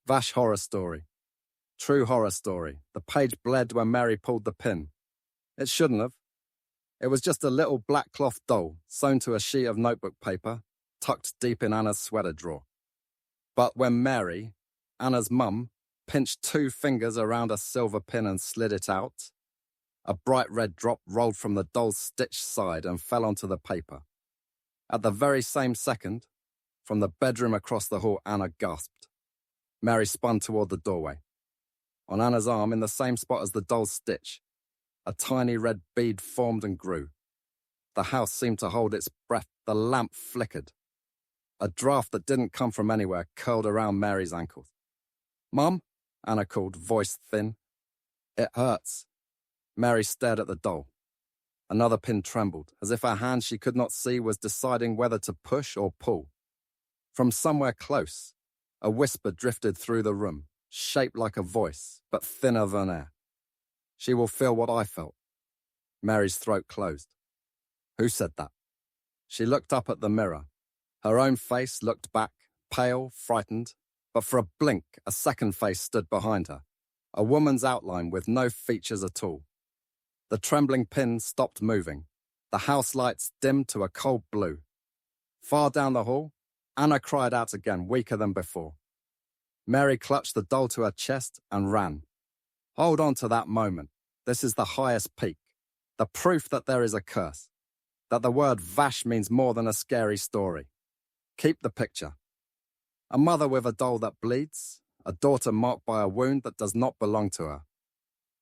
VASH Horror Story. True horror story. The page bled when Mary pulled the pin. It shouldn't have. It was just a little black cloth doll sewn to a sheet of notebook paper, tucked deep in Anna's sweater drawer. But when Mary, Anna's mum, pinched 2 fingers around a silver pin and slid it out, a bright red drop rolled from the doll's stitched side and fell onto the paper. At the very same second, from the bedroom across the hall, Anna gasped. Mary spun toward the doorway. On Anna's arm, in the same spot as the doll's stitch, a tiny red bead formed and grew. The house seemed to hold its breath. The lamp flickered. A draft that didn't come from anywhere curled around Mary's ankles. "Mum?" Anna called, voice thin. "It hurts." Mary stared at the doll. Another pin trembled, as if a hand she could not see was deciding whether to push or pull. From somewhere close, a whisper drifted through the room, shaped like a voice, but thinner than air. "She will feel what I felt." Mary's throat closed. Who said that? She looked up at the mirror. Her own face looked back, pale, frightened, but for a blink, a second face stood behind her, a woman's outline with no features at all. The trembling pin stopped moving. The house lights dimmed to a cold blue. Far down the hall, Anna cried out again, weaker than before. Mary clutched the doll to her chest and ran. Hold on to that moment. This is the highest peak. The proof that there is a curse. That the word VASH means more than a scary story. Keep the picture. A mother with a doll that bleeds. A daughter marked by a wound that does not belong to her.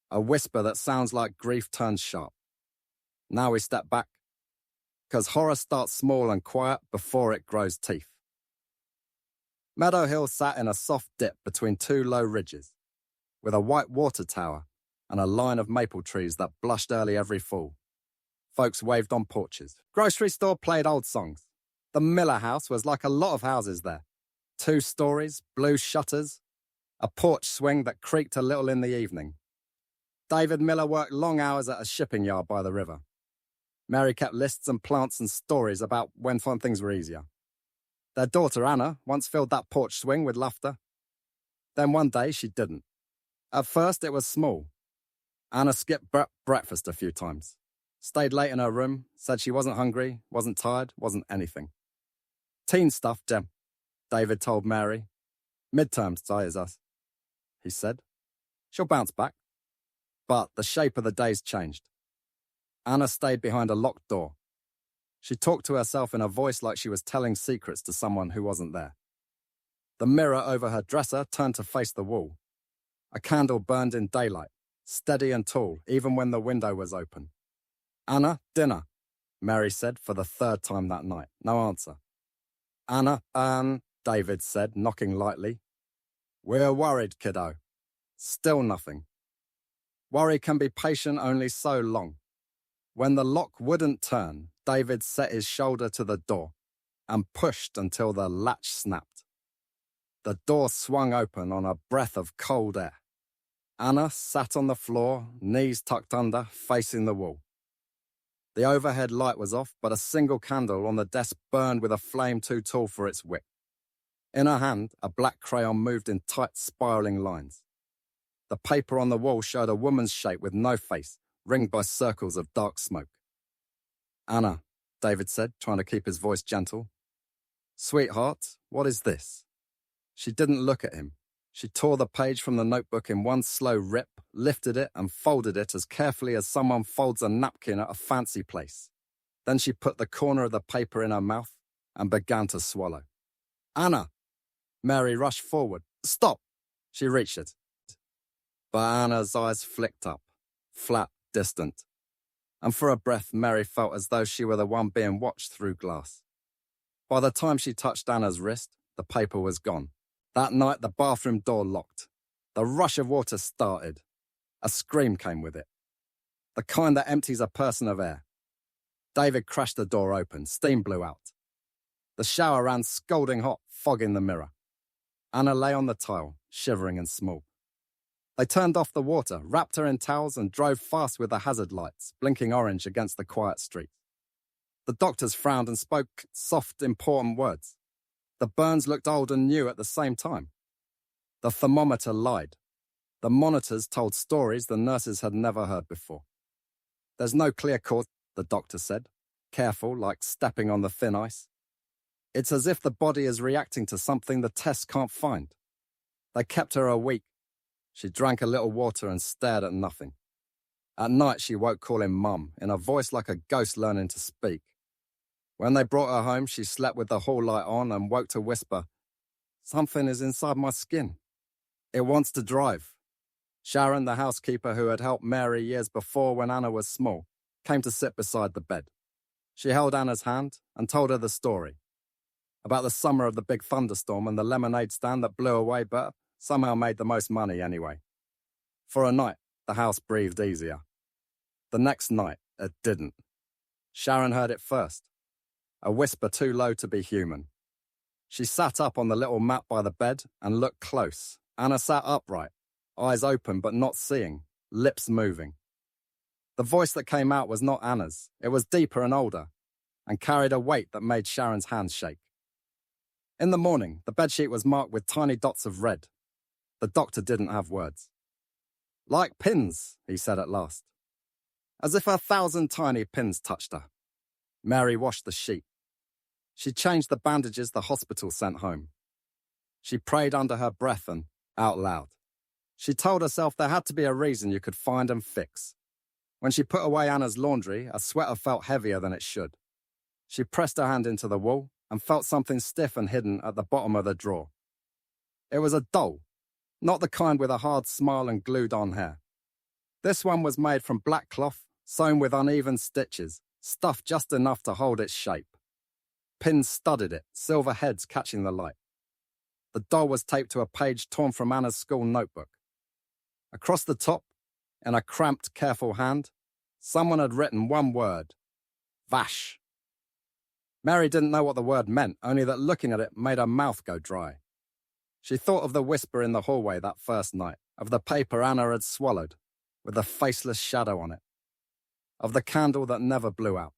A whisper that sounds like grief turned sharp. Now we step back. Because horror starts small and quiet before it grows teeth. Meadow Hill sat in a soft dip between 2 low ridges, with a white water tower and a line of maple trees that blushed early every fall. Folks waved on porches. Grocery store played old songs. The Miller house was like a lot of houses there. 2 stories, blue shutters, a porch swing that creaked a little in the evening. David Miller worked long hours at a shipping yard by the river. Mary kept lists and plants and stories about when fun things were easier. Their daughter Anna once filled that porch swing with laughter. Then one day she didn't. At first it was small. Anna skipped breakfast a few times. Stayed late in her room, said she wasn't hungry, wasn't tired, wasn't anything. "Teen stuff, Jem," David told Mary. "Midterms tires us," he said. "She'll bounce back." But the shape of the days changed. Anna stayed behind a locked door. She talked to herself in a voice like she was telling secrets to someone who wasn't there. The mirror over her dresser turned to face the wall. A candle burned in daylight, steady and tall, even when the window was open. "Anna, dinner," Mary said for the 3rd time that night. No answer. "Anna, David said, knocking lightly. "We're worried, kiddo." Still nothing. Worry can be patient only so long. When the lock wouldn't turn, David set his shoulder to the door and pushed until the latch snapped. The door swung open on a breath of cold air. Anna sat on the floor, knees tucked under, facing the wall. The overhead light was off, but a single candle on the desk burned with a flame too tall for its wick. In her hand, a black crayon moved in tight, spiraling lines. The paper on the wall showed a woman's shape with no face, ringed by circles of dark smoke. "Anna," David said, trying to keep his voice gentle. "Sweetheart, what is this?" She didn't look at him. She tore the page from the notebook in one slow rip, lifted it and folded it as carefully as someone folds a napkin at a fancy place. Then she put the corner of the paper in her mouth and began to swallow. "Anna!" Mary rushed forward. "Stop!" She reached it. But Anna's eyes flicked up, flat, distant. And for a breath, Mary felt as though she were the one being watched through glass. By the time she touched Anna's wrist, the paper was gone. That night, the bathroom door locked. The rush of water started. A scream came with it. The kind that empties a person of air. David crashed the door open. Steam blew out. The shower ran scalding hot, fogging the mirror. Anna lay on the tile, shivering and small. They turned off the water, wrapped her in towels and drove fast with the hazard lights, blinking orange against the quiet street. The doctors frowned and spoke soft, important words. The burns looked old and new at the same time. The thermometer lied. The monitors told stories the nurses had never heard before. There's no clear cause, the doctor said, careful, like stepping on the thin ice. It's as if the body is reacting to something the tests can't find. They kept her a week. She drank a little water and stared at nothing. At night she woke calling Mum, in a voice like a ghost learning to speak. When they brought her home, she slept with the hall light on and woke to whisper, "Something is inside my skin. It wants to drive." Sharon, the housekeeper who had helped Mary years before when Anna was small, came to sit beside the bed. She held Anna's hand and told her the story. About the summer of the big thunderstorm and the lemonade stand that blew away but somehow made the most money anyway. For a night, the house breathed easier. The next night, it didn't. Sharon heard it first. A whisper too low to be human. She sat up on the little mat by the bed and looked close. Anna sat upright, eyes open but not seeing, lips moving. The voice that came out was not Anna's. It was deeper and older, and carried a weight that made Sharon's hands shake. In the morning, the bedsheet was marked with tiny dots of red. The doctor didn't have words. "Like pins," he said at last. As if 1,000 tiny pins touched her. Mary washed the sheet. She changed the bandages the hospital sent home. She prayed under her breath and out loud. She told herself there had to be a reason you could find and fix. When she put away Anna's laundry, a sweater felt heavier than it should. She pressed her hand into the wall and felt something stiff and hidden at the bottom of the drawer. It was a doll, not the kind with a hard smile and glued-on hair. This one was made from black cloth, sewn with uneven stitches, stuffed just enough to hold its shape. Pins studded it, silver heads catching the light. The doll was taped to a page torn from Anna's school notebook. Across the top, in a cramped, careful hand, someone had written one word: VASH. Mary didn't know what the word meant, only that looking at it made her mouth go dry. She thought of the whisper in the hallway that first night, of the paper Anna had swallowed, with a faceless shadow on it, of the candle that never blew out.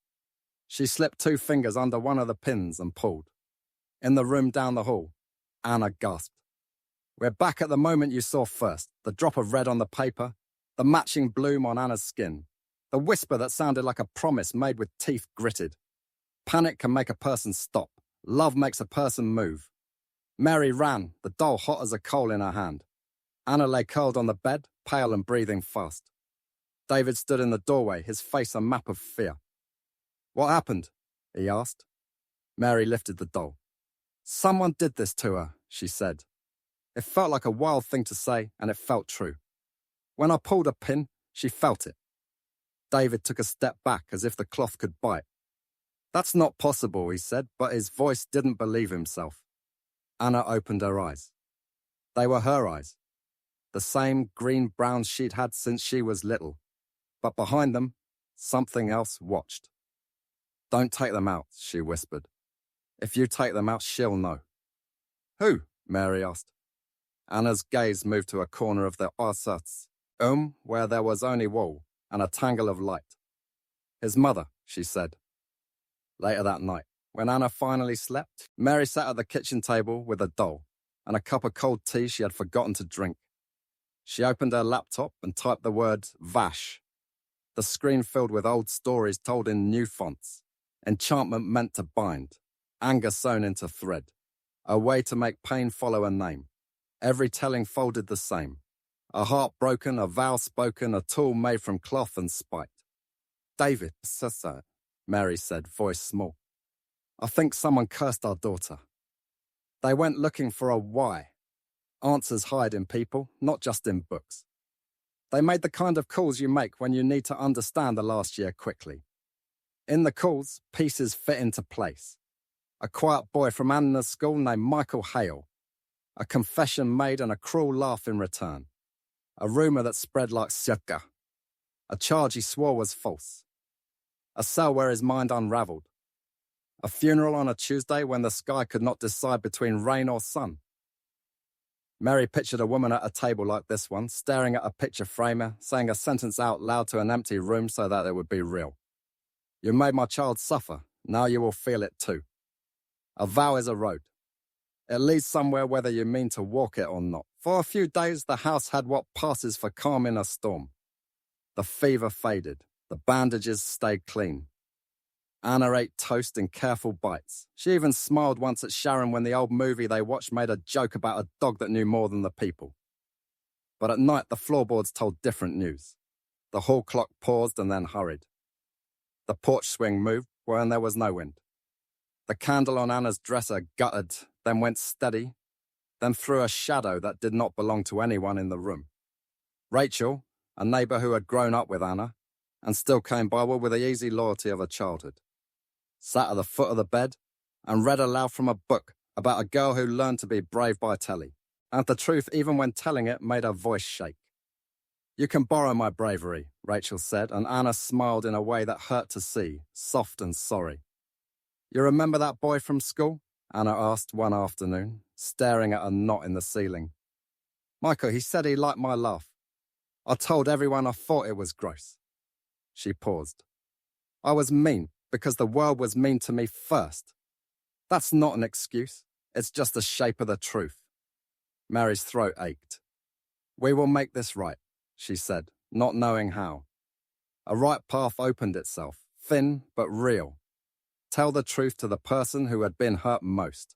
She slipped 2 fingers under one of the pins and pulled. In the room down the hall, Anna gasped. "We're back at the moment you saw first, the drop of red on the paper, the matching bloom on Anna's skin, the whisper that sounded like a promise made with teeth gritted. Panic can make a person stop. Love makes a person move." Mary ran, the doll hot as a coal in her hand. Anna lay curled on the bed, pale and breathing fast. David stood in the doorway, his face a map of fear. "What happened?" he asked. Mary lifted the doll. "Someone did this to her," she said. It felt like a wild thing to say, and it felt true. When I pulled a pin, she felt it. David took a step back as if the cloth could bite. "That's not possible," he said, but his voice didn't believe himself. Anna opened her eyes. They were her eyes. The same green-brown she'd had since she was little. But behind them, something else watched. "Don't take them out," she whispered. "If you take them out, she'll know." "Who?" Mary asked. Anna's gaze moved to a corner of the ersatz, where there was only wall and a tangle of light. "His mother," she said. Later that night, when Anna finally slept, Mary sat at the kitchen table with a doll and a cup of cold tea she had forgotten to drink. She opened her laptop and typed the word VASH. The screen filled with old stories told in new fonts. Enchantment meant to bind, anger sewn into thread, a way to make pain follow a name. Every telling folded the same. A heart broken, a vow spoken, a tool made from cloth and spite. "David, Sissa," Mary said, voice small. "I think someone cursed our daughter." They went looking for a why. Answers hide in people, not just in books. They made the kind of calls you make when you need to understand the last year quickly. In the calls, pieces fit into place. A quiet boy from Anna's school named Michael Hale. A confession made and a cruel laugh in return. A rumour that spread like syaka. A charge he swore was false. A cell where his mind unravelled. A funeral on a Tuesday when the sky could not decide between rain or sun. Mary pictured a woman at a table like this one, staring at a picture framer, saying a sentence out loud to an empty room so that it would be real. "You made my child suffer, now you will feel it too." A vow is a road. It leads somewhere whether you mean to walk it or not. For a few days, the house had what passes for calm in a storm. The fever faded. The bandages stayed clean. Anna ate toast in careful bites. She even smiled once at Sharon when the old movie they watched made a joke about a dog that knew more than the people. But at night, the floorboards told different news. The hall clock paused and then hurried. The porch swing moved when there was no wind. The candle on Anna's dresser guttered, then went steady, then threw a shadow that did not belong to anyone in the room. Rachel, a neighbour who had grown up with Anna, and still came by her with the easy loyalty of her childhood, sat at the foot of the bed and read aloud from a book about a girl who learned to be brave by telly, and the truth, even when telling it, made her voice shake. "You can borrow my bravery," Rachel said, and Anna smiled in a way that hurt to see, soft and sorry. "You remember that boy from school?" Anna asked one afternoon, staring at a knot in the ceiling. "Michael, he said he liked my laugh. I told everyone I thought it was gross." She paused. "I was mean because the world was mean to me first. That's not an excuse. It's just the shape of the truth." Mary's throat ached. "We will make this right," she said, not knowing how. A right path opened itself, thin but real. Tell the truth to the person who had been hurt most.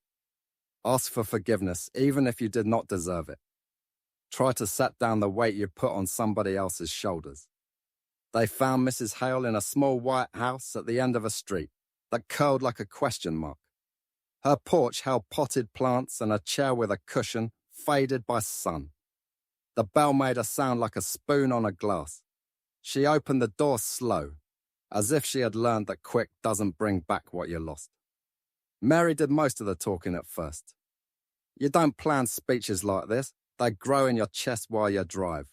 Ask for forgiveness, even if you did not deserve it. Try to set down the weight you put on somebody else's shoulders. They found Mrs. Hale in a small white house at the end of a street that curled like a question mark. Her porch held potted plants and a chair with a cushion faded by sun. The bell made a sound like a spoon on a glass. She opened the door slow, as if she had learned that quick doesn't bring back what you lost. Mary did most of the talking at first. "You don't plan speeches like this. They grow in your chest while you drive.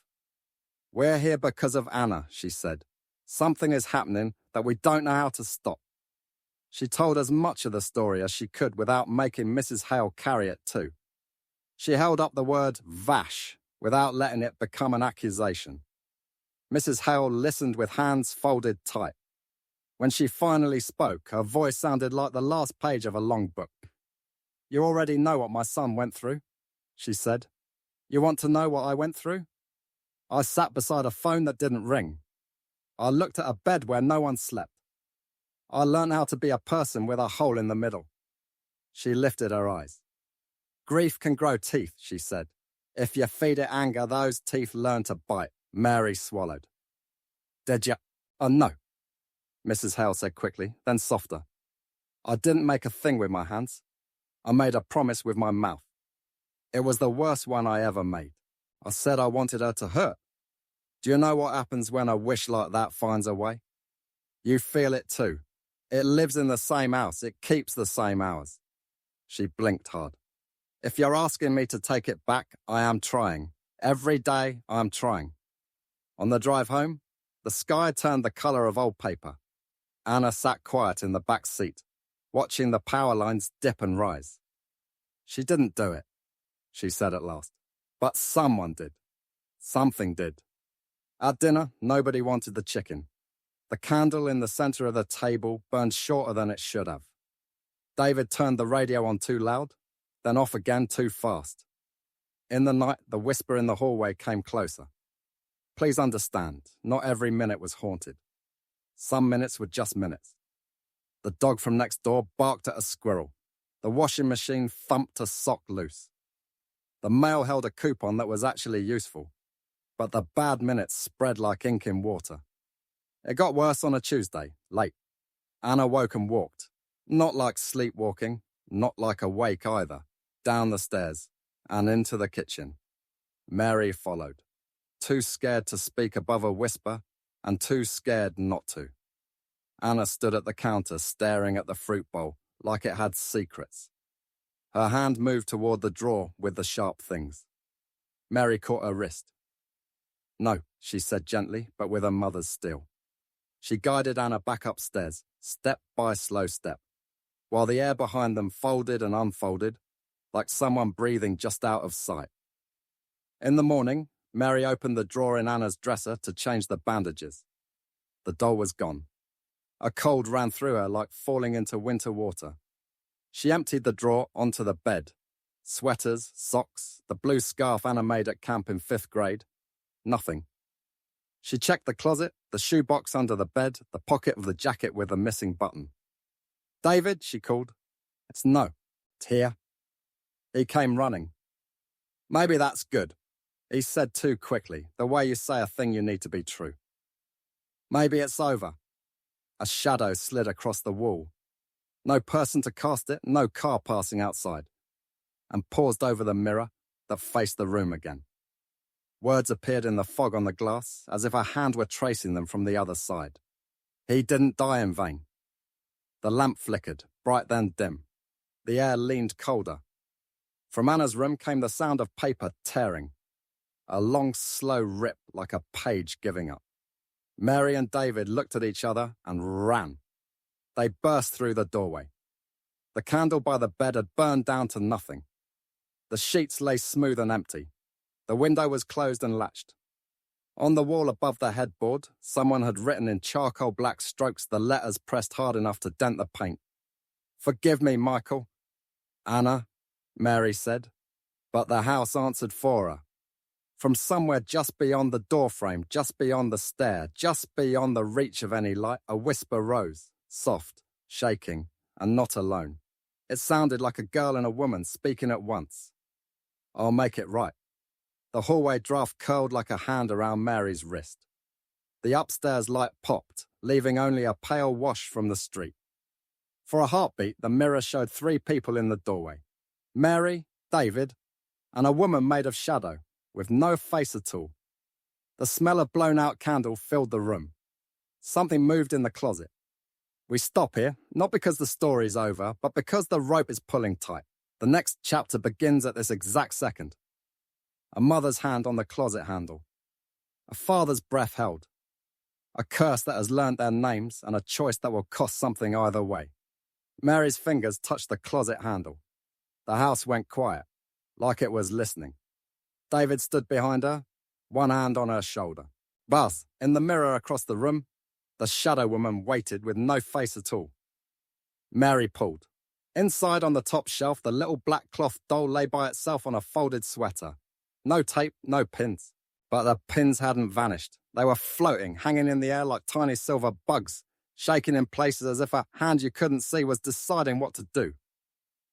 We're here because of Anna," she said. "Something is happening that we don't know how to stop." She told as much of the story as she could without making Mrs. Hale carry it too. She held up the word VASH without letting it become an accusation. Mrs. Hale listened with hands folded tight. When she finally spoke, her voice sounded like the last page of a long book. "You already know what my son went through," she said. "You want to know what I went through? I sat beside a phone that didn't ring. I looked at a bed where no one slept. I learned how to be a person with a hole in the middle." She lifted her eyes. "Grief can grow teeth," she said. "If you feed it anger, those teeth learn to bite." Mary swallowed. "Did you?" "Oh, no," Mrs. Hale said quickly, then softer. "I didn't make a thing with my hands. I made a promise with my mouth. It was the worst one I ever made. I said I wanted her to hurt. Do you know what happens when a wish like that finds a way? You feel it too. It lives in the same house. It keeps the same hours." She blinked hard. "If you're asking me to take it back, I am trying. Every day, I am trying." On the drive home, the sky turned the color of old paper. Anna sat quiet in the back seat, watching the power lines dip and rise. "She didn't do it," she said at last. "But someone did. Something did." At dinner, nobody wanted the chicken. The candle in the center of the table burned shorter than it should have. David turned the radio on too loud, then off again too fast. In the night, the whisper in the hallway came closer. Please understand, not every minute was haunted. Some minutes were just minutes. The dog from next door barked at a squirrel. The washing machine thumped a sock loose. The mail held a coupon that was actually useful, but the bad minutes spread like ink in water. It got worse on a Tuesday, late. Anna woke and walked, not like sleepwalking, not like awake either, down the stairs and into the kitchen. Mary followed, too scared to speak above a whisper and too scared not to. Anna stood at the counter staring at the fruit bowl like it had secrets. Her hand moved toward the drawer with the sharp things. Mary caught her wrist. "No," she said gently, but with her mother's steel. She guided Anna back upstairs, step by slow step, while the air behind them folded and unfolded, like someone breathing just out of sight. In the morning, Mary opened the drawer in Anna's dresser to change the bandages. The doll was gone. A cold ran through her like falling into winter water. She emptied the drawer onto the bed, Sweaters, socks, the blue scarf Anna made at camp in 5th grade. Nothing. She checked the closet, the shoebox under the bed, the pocket of the jacket with a missing button. "David," she called. "It's here." He came running. "Maybe that's good," he said too quickly, the way you say a thing you need to be true. "Maybe it's over." A shadow slid across the wall. No person to cast it, no car passing outside. And paused over the mirror that faced the room again. Words appeared in the fog on the glass, as if a hand were tracing them from the other side. He didn't die in vain. The lamp flickered, bright then dim. The air leaned colder. From Anna's room came the sound of paper tearing. A long, slow rip like a page giving up. Mary and David looked at each other and ran. They burst through the doorway. The candle by the bed had burned down to nothing. The sheets lay smooth and empty. The window was closed and latched. On the wall above the headboard, someone had written in charcoal black strokes the letters pressed hard enough to dent the paint. "Forgive me, Michael." "Anna," Mary said. But the house answered for her. From somewhere just beyond the doorframe, just beyond the stair, just beyond the reach of any light, a whisper rose, soft, shaking, and not alone. It sounded like a girl and a woman speaking at once. "I'll make it right." The hallway draft curled like a hand around Mary's wrist. The upstairs light popped, leaving only a pale wash from the street. For a heartbeat, the mirror showed 3 people in the doorway. Mary, David, and a woman made of shadow, with no face at all. The smell of blown-out candle filled the room. Something moved in the closet. We stop here, not because the story's over, but because the rope is pulling tight. The next chapter begins at this exact second. A mother's hand on the closet handle. A father's breath held. A curse that has learnt their names and a choice that will cost something either way. Mary's fingers touched the closet handle. The house went quiet, like it was listening. David stood behind her, one hand on her shoulder. But, in the mirror across the room, the shadow woman waited with no face at all. Mary pulled. Inside on the top shelf, the little black cloth doll lay by itself on a folded sweater. No tape, no pins. But the pins hadn't vanished. They were floating, hanging in the air like tiny silver bugs, shaking in places as if a hand you couldn't see was deciding what to do.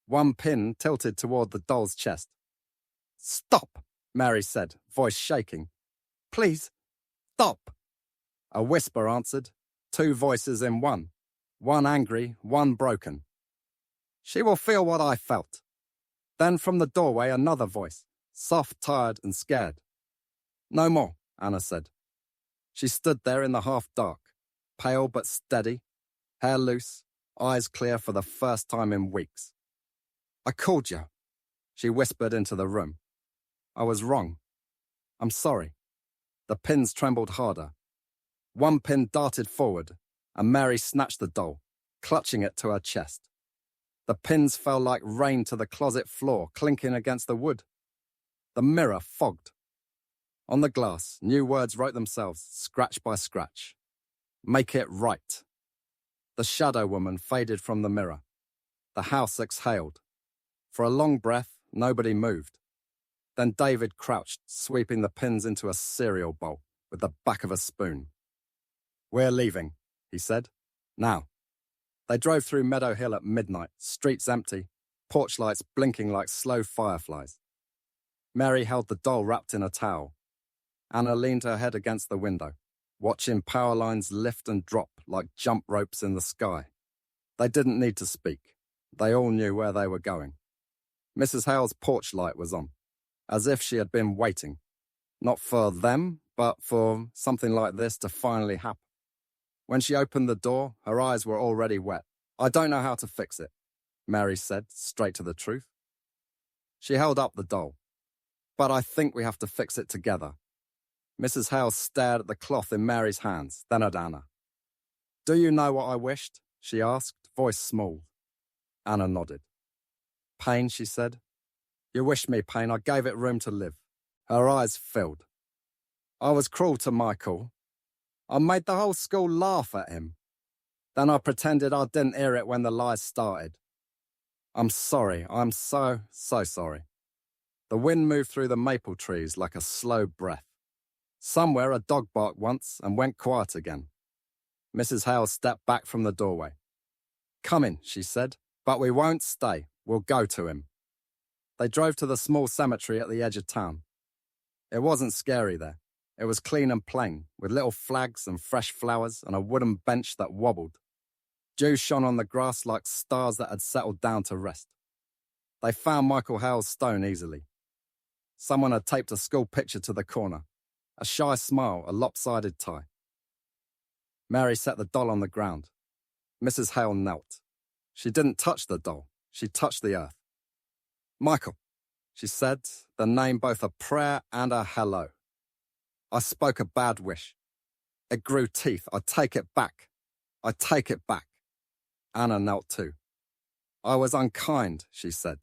One pin tilted toward the doll's chest. "Stop," Mary said, voice shaking. "Please, stop." A whisper answered, 2 voices in one angry, one broken. "She will feel what I felt." Then from the doorway another voice, soft, tired, and scared. "No more," Anna said. She stood there in the half-dark, pale but steady, hair loose, eyes clear for the first time in weeks. "I called you," she whispered into the room. "I was wrong. I'm sorry." The pins trembled harder. One pin darted forward, and Mary snatched the doll, clutching it to her chest. The pins fell like rain to the closet floor, clinking against the wood. The mirror fogged. On the glass, new words wrote themselves, scratch by scratch. "Make it right." The shadow woman faded from the mirror. The house exhaled. For a long breath, nobody moved. Then David crouched, sweeping the pins into a cereal bowl with the back of a spoon. "We're leaving," he said. "Now." They drove through Meadow Hill at midnight, streets empty, porch lights blinking like slow fireflies. Mary held the doll wrapped in a towel. Anna leaned her head against the window, watching power lines lift and drop like jump ropes in the sky. They didn't need to speak. They all knew where they were going. Mrs. Hale's porch light was on, as if she had been waiting. Not for them, but for something like this to finally happen. When she opened the door, her eyes were already wet. "I don't know how to fix it," Mary said, straight to the truth. She held up the doll. "But I think we have to fix it together." Mrs. Hale stared at the cloth in Mary's hands, then at Anna. "Do you know what I wished?" she asked, voice small. Anna nodded. "Pain," she said. "You wished me pain. I gave it room to live." Her eyes filled. "I was cruel to Michael. I made the whole school laugh at him. Then I pretended I didn't hear it when the lies started." I'm sorry. I'm so sorry. The wind moved through the maple trees like a slow breath. Somewhere a dog barked once and went quiet again. Mrs. Hale stepped back from the doorway. Come in, she said, but we won't stay. We'll go to him. They drove to the small cemetery at the edge of town. It wasn't scary there. It was clean and plain, with little flags and fresh flowers and a wooden bench that wobbled. Dew shone on the grass like stars that had settled down to rest. They found Michael Hale's stone easily. Someone had taped a school picture to the corner. A shy smile, a lopsided tie. Mary set the doll on the ground. Mrs. Hale knelt. She didn't touch the doll. She touched the earth. Michael, she said, the name both a prayer and a hello. I spoke a bad wish. It grew teeth. I take it back. I take it back. Anna knelt too. I was unkind, she said.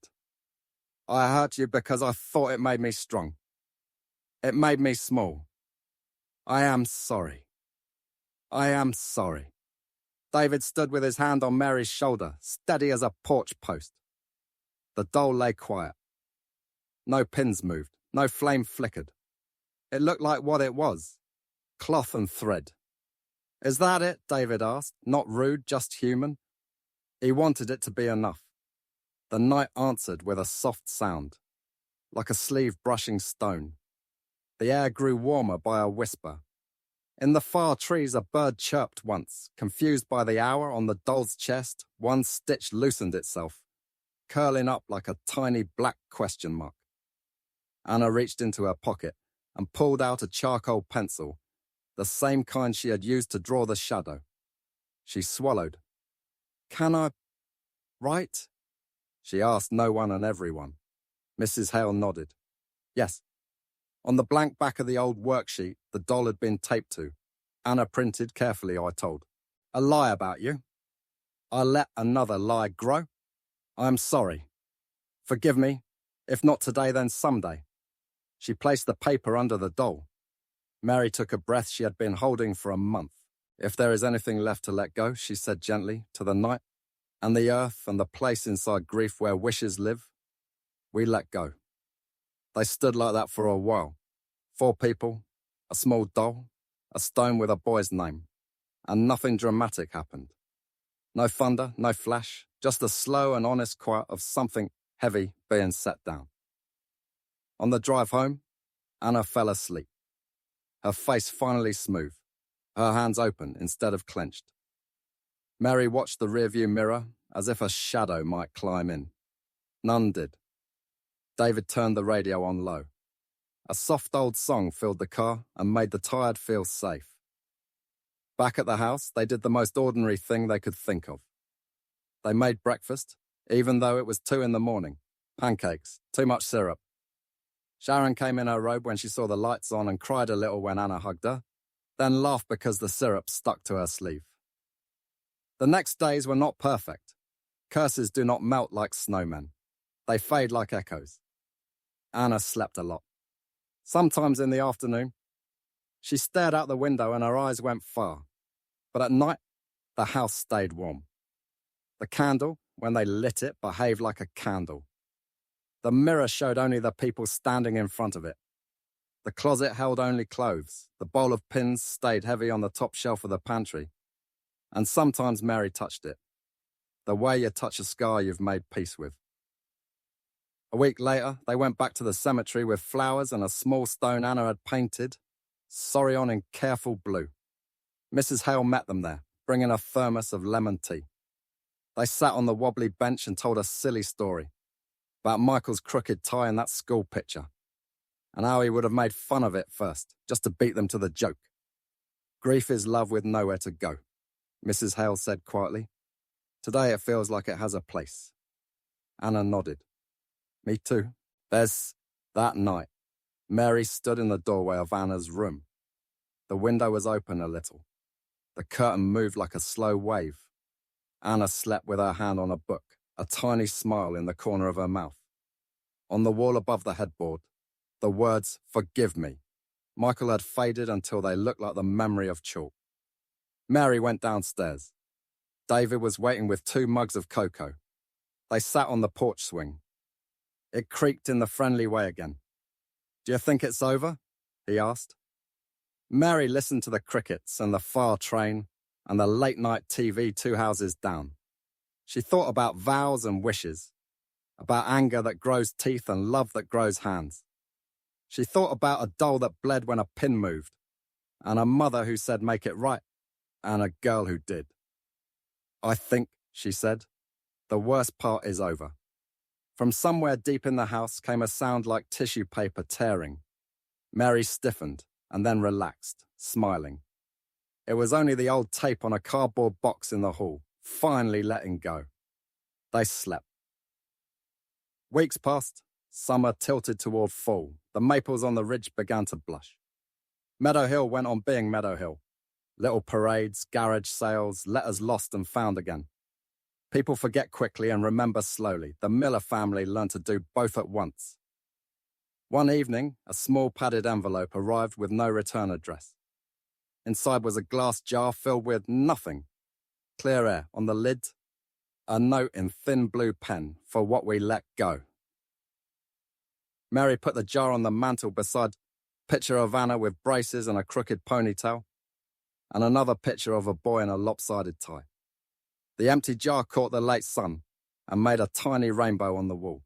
I hurt you because I thought it made me strong. It made me small. I am sorry. I am sorry. David stood with his hand on Mary's shoulder, steady as a porch post. The doll lay quiet. No pins moved, no flame flickered. It looked like what it was, cloth and thread. Is that it? David asked, not rude, just human. He wanted it to be enough. The night answered with a soft sound, like a sleeve brushing stone. The air grew warmer by a whisper. In the far trees a bird chirped once. Confused by the hour on the doll's chest, one stitch loosened itself, curling up like a tiny black question mark. Anna reached into her pocket and pulled out a charcoal pencil, the same kind she had used to draw the shadow. She swallowed. Can I write? She asked no one and everyone. Mrs. Hale nodded. Yes. On the blank back of the old worksheet the doll had been taped to, Anna printed carefully, I told. A lie about you. I let another lie grow. I am sorry. Forgive me. If not today, then someday. She placed the paper under the doll. Mary took a breath she had been holding for a month. If there is anything left to let go, she said gently, to the night, and the earth and the place inside grief where wishes live, we let go. They stood like that for a while. 4 people, a small doll, a stone with a boy's name, and nothing dramatic happened. No thunder, no flash, just the slow and honest quiet of something heavy being set down. On the drive home, Anna fell asleep. Her face finally smooth, her hands open instead of clenched. Mary watched the rearview mirror as if a shadow might climb in. None did. David turned the radio on low. A soft old song filled the car and made the tired feel safe. Back at the house, they did the most ordinary thing they could think of. They made breakfast, even though it was 2 a.m. Pancakes, too much syrup. Sharon came in her robe when she saw the lights on and cried a little when Anna hugged her, then laughed because the syrup stuck to her sleeve. The next days were not perfect. Curses do not melt like snowmen. They fade like echoes. Anna slept a lot. Sometimes in the afternoon, she stared out the window and her eyes went far. But at night, the house stayed warm. The candle, when they lit it, behaved like a candle. The mirror showed only the people standing in front of it. The closet held only clothes. The bowl of pins stayed heavy on the top shelf of the pantry. And sometimes Mary touched it, the way you touch a scar you've made peace with. A week later, they went back to the cemetery with flowers and a small stone Anna had painted, Sorion in careful blue. Mrs. Hale met them there, bringing a thermos of lemon tea. They sat on the wobbly bench and told a silly story about Michael's crooked tie and that school picture, and how he would have made fun of it first, just to beat them to the joke. Grief is love with nowhere to go, Mrs. Hale said quietly. Today it feels like it has a place. Anna nodded. Me too. That night, Mary stood in the doorway of Anna's room. The window was open a little. The curtain moved like a slow wave. Anna slept with her hand on a book, a tiny smile in the corner of her mouth. On the wall above the headboard, the words, "Forgive me." Michael had faded until they looked like the memory of chalk. Mary went downstairs. David was waiting with 2 mugs of cocoa. They sat on the porch swing. It creaked in the friendly way again. "Do you think it's over?" he asked. Mary listened to the crickets and the far train and the late-night TV 2 houses down. She thought about vows and wishes, about anger that grows teeth and love that grows hands. She thought about a doll that bled when a pin moved, and a mother who said make it right, and a girl who did. "I think," she said, "the worst part is over." From somewhere deep in the house came a sound like tissue paper tearing. Mary stiffened and then relaxed, smiling. It was only the old tape on a cardboard box in the hall, finally letting go. They slept. Weeks passed. Summer tilted toward fall. The maples on the ridge began to blush. Meadow Hill went on being Meadow Hill. Little parades, garage sales, letters lost and found again. People forget quickly and remember slowly. The Miller family learned to do both at once. One evening, a small padded envelope arrived with no return address. Inside was a glass jar filled with nothing. Clear air. On the lid, a note in thin blue pen for what we let go. Mary put the jar on the mantel beside a picture of Anna with braces and a crooked ponytail, and another picture of a boy in a lopsided tie. The empty jar caught the late sun and made a tiny rainbow on the wall.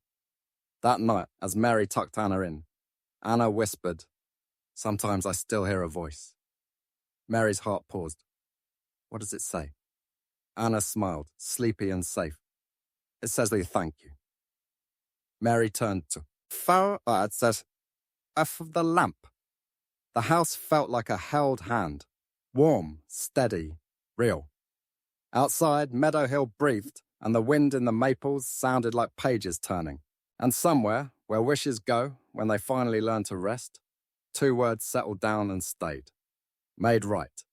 That night, as Mary tucked Anna in, Anna whispered, "Sometimes I still hear a voice." Mary's heart paused. "What does it say?" Anna smiled, sleepy and safe. "It says we thank you." Mary turned to it says, "F of the lamp." The house felt like a held hand, warm, steady, real. Outside, Meadow Hill breathed, and the wind in the maples sounded like pages turning. And somewhere, where wishes go when they finally learn to rest, 2 words settled down and stayed. Made right.